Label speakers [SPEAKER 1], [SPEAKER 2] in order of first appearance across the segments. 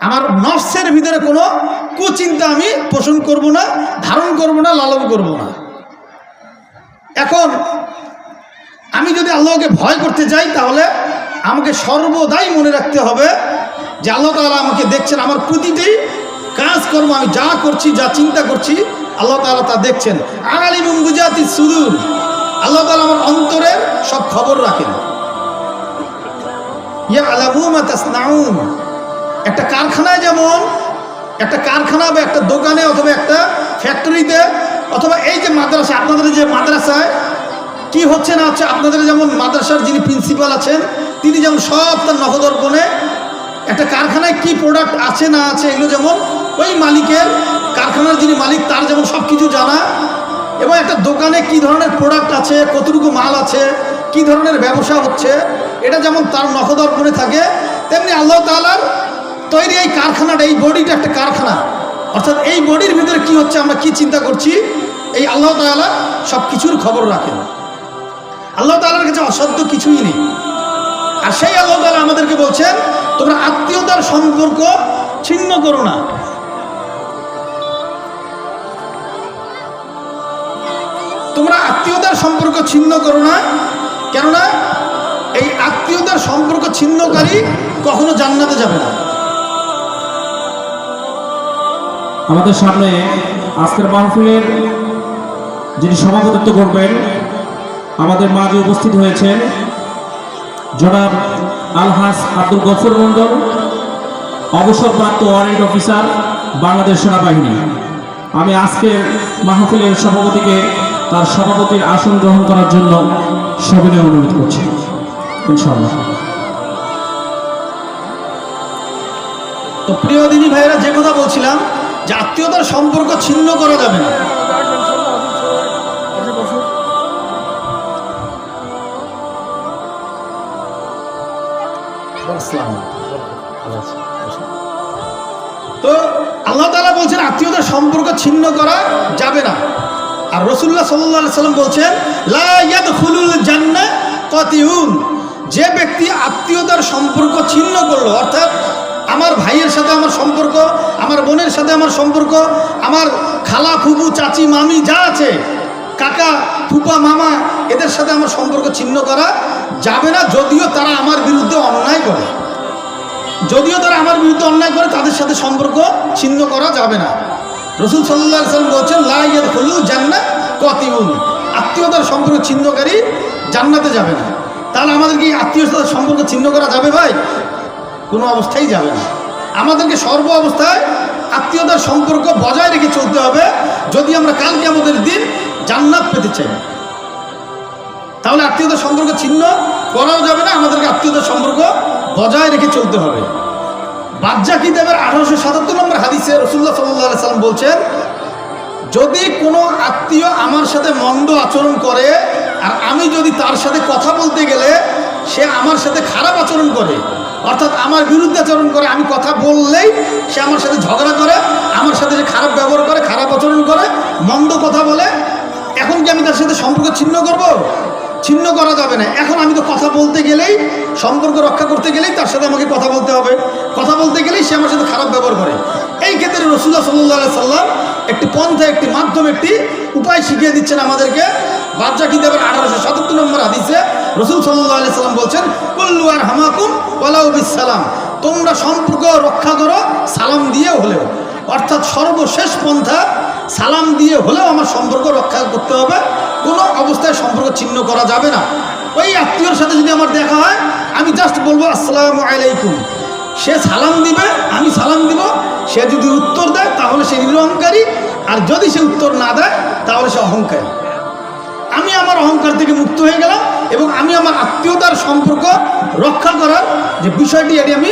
[SPEAKER 1] আমার নফসের ভিতরে কোনো কুচিন্তা আমি পোষণ করব না, ধারণ করব না, লালন করব না। এখন আমি যদি আল্লাহকে ভয় করতে যাই তাহলে আমাকে সর্বদাই মনে রাখতে হবে যে আল্লাহ তাআলা আমাকে দেখছেন, আমার প্রতিটি কাজকর্ম আমি যা করছি, যা চিন্তা করছি, আল্লাহ তাআলা তা দেখছেন। আলিমুম বিজাতিস সুদূর, আল্লাহ তাআলা আমার অন্তরের সব খবর রাখেন। ইয়ালামু মা তাসনাউন, একটা কারখানায় যেমন, একটা কারখানা বা একটা দোকানে অথবা একটা ফ্যাক্টরিতে অথবা এই যে মাদ্রাসা, আপনাদের যে মাদ্রাসায় কি হচ্ছে না হচ্ছে, আপনাদের যেমন মাদ্রাসার যিনি প্রিন্সিপাল আছেন তিনি যেমন সব তার নখদর্পণে, একটা কারখানায় কি প্রোডাক্ট আছে না আছে এগুলো যেমন ওই মালিকের, কারখানার যিনি মালিক তার যেমন সব কিছু জানা, এবং একটা দোকানে কি ধরনের প্রোডাক্ট আছে, কতটুকু মাল আছে, কি ধরনের ব্যবসা হচ্ছে, এটা যেমন তার নখদর্পণে থাকে, তেমনি আল্লাহ তাআলার তৈরি এই কারখানাটা, এই বডিটা একটা কারখানা। অর্থাৎ এই বডির ভিতরে কি হচ্ছে, আমরা কি চিন্তা করছি, এই আল্লাহ তাআলা সব কিছুর খবর রাখেন। আল্লাহ তাআলার কাছে অসাধ্য কিছুই নেই। আর সেই আল্লাহ তাআলা আমাদেরকে বলছেন, তোমরা আত্মীয়তার সম্পর্ক ছিন্ন করো না। তোমরা আত্মীয়তার সম্পর্ক ছিন্ন করো না, কেননা এই আত্মীয়তার সম্পর্ক ছিন্নকারী কখনো জান্নাতে যাবে না।
[SPEAKER 2] আমাদের সামনে আজকের মাহফিলের যিনি সভাপতিত্ব করবেন, আমাদের মাঝে উপস্থিত হয়েছেন জনাব আলহাজ আব্দুল গফুর মন্ডল, অবসরপ্রাপ্ত ওয়ারেন্ট অফিসার, বাংলাদেশ সেনাবাহিনী। আমি আজকের মাহফিলের সভাপতিকে তার সভাপতির আসন গ্রহণ করার জন্য সবিনয় অনুরোধ করছি, ইনশাআল্লাহ।
[SPEAKER 1] তো প্রিয় দিনী ভাইয়েরা, যে কথা বলছিলাম যে আত্মীয়তার সম্পর্ক ছিন্ন করা যাবে না। তো আল্লাহ তাআলা বলছেন আত্মীয়তার সম্পর্ক ছিন্ন করা যাবে না। আর রাসূলুল্লাহ সাল্লাল্লাহু আলাইহি সাল্লাম বলছেন লা ইয়াদখুলুল জান্নাহ কাতিউন, যে ব্যক্তি আত্মীয়তার সম্পর্ক ছিন্ন করলো, অর্থাৎ আমার ভাইয়ের সাথে আমার সম্পর্ক, আমার বোনের সাথে আমার সম্পর্ক, আমার খালা ফুফু চাচি মামি যা আছে, কাকা ফুপা মামা, এদের সাথে আমার সম্পর্ক ছিন্ন করা যাবে না, যদিও তারা আমার বিরুদ্ধে অন্যায় করে। যদিও তারা আমার বিরুদ্ধে অন্যায় করে, তাদের সাথে সম্পর্ক ছিন্ন করা যাবে না। রাসূল সাল্লাল্লাহু আলাইহি সাল্লাম বলছেন লা ইয়াদখুলুল জান্নাহ কাতিউন, আত্মীয়তার সম্পর্ক ছিন্নকারী জান্নাতে যাবে না। তাহলে আমাদের কি আত্মীয়তার সম্পর্ক ছিন্ন করা যাবে ভাই? কোনো অবস্থায় যাবে না। আমাদেরকে সর্ব অবস্থায় আত্মীয়তার সম্পর্ক বজায় রেখে চলতে হবে, যদি আমরা কাল কিয়ামতের দিন জান্নাত পেতে চাই। তাহলে আত্মীয়তার সম্পর্ক ছিন্ন করাও যাবে না, আমাদেরকে আত্মীয়তার সম্পর্ক বজায় রেখে চলতে হবে। বাজ্জা কিতাবের 1877 নম্বর হাদিসে রাসূলুল্লাহ সাল্লাল্লাহু আলাইহি সাল্লাম বলছেন, যদি কোনো আত্মীয় আমার সাথে মন্দ আচরণ করে আর আমি যদি তার সাথে কথা বলতে গেলে সে আমার সাথে খারাপ আচরণ করে, অর্থাৎ আমার বিরুদ্ধে আচরণ করে, আমি কথা বললেই সে আমার সাথে ঝগড়া করে, আমার সাথে সে খারাপ ব্যবহার করে, খারাপ আচরণ করে, মন্দ কথা বলে, এখন কি আমি তার সাথে সম্পর্ক ছিন্ন করব? ছিন্ন করা যাবে না। এখন আমি তো কথা বলতে গেলেই, সম্পর্ক রক্ষা করতে গেলেই তার সাথে আমাকে কথা বলতে হবে, কথা বলতে গেলেই সে আমার সাথে খারাপ ব্যবহার করে। এই ক্ষেত্রে রাসূলুল্লাহ সাল্লাল্লাহু আলাইহি সাল্লাম একটি পন্থা, একটি মাধ্যম, একটি উপায় শিখিয়ে দিচ্ছেন আমাদেরকে। বাজ্জা কিতাবের 1877 নম্বর হাদিসে রাসূল সাল্লাল্লাহু আলাইহি সাল্লাম বলছেন, কুল্লু আরহামাকুম ওয়ালাউ বিসসালাম, তোমরা সম্পর্ক রক্ষা করো সালাম দিয়ে হলেও। অর্থাৎ সর্বশেষ পন্থা সালাম দিয়ে হলেও আমার সম্পর্ক রক্ষা করতে হবে, কোনো অবস্থায় সম্পর্ক ছিন্ন করা যাবে না। ওই আত্মীয়র সাথে যদি আমার দেখা হয়, আমি জাস্ট বলবো আসসালামু আলাইকুম, সে সালাম দিবে, আমি সালাম দিব, সে যদি উত্তর দেয় তাহলে সে নিরহংকারী, আর যদি সে উত্তর না দেয় তাহলে সে অহংকারী। আমি আমার অহংকার থেকে মুক্ত হয়ে গেলাম এবং আমি আমার আত্মীয়তার সম্পর্ক রক্ষা করার যে বিষয়টি, এটি আমি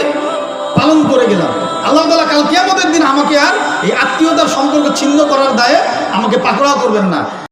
[SPEAKER 1] পালন করে গেলাম। আল্লাহ তাআলা কাল কিয়ামতের দিন আমাকে আর এই আত্মীয়তার সম্পর্ক ছিন্ন করার দায়ে আমাকে পাকড়াও করবেন না।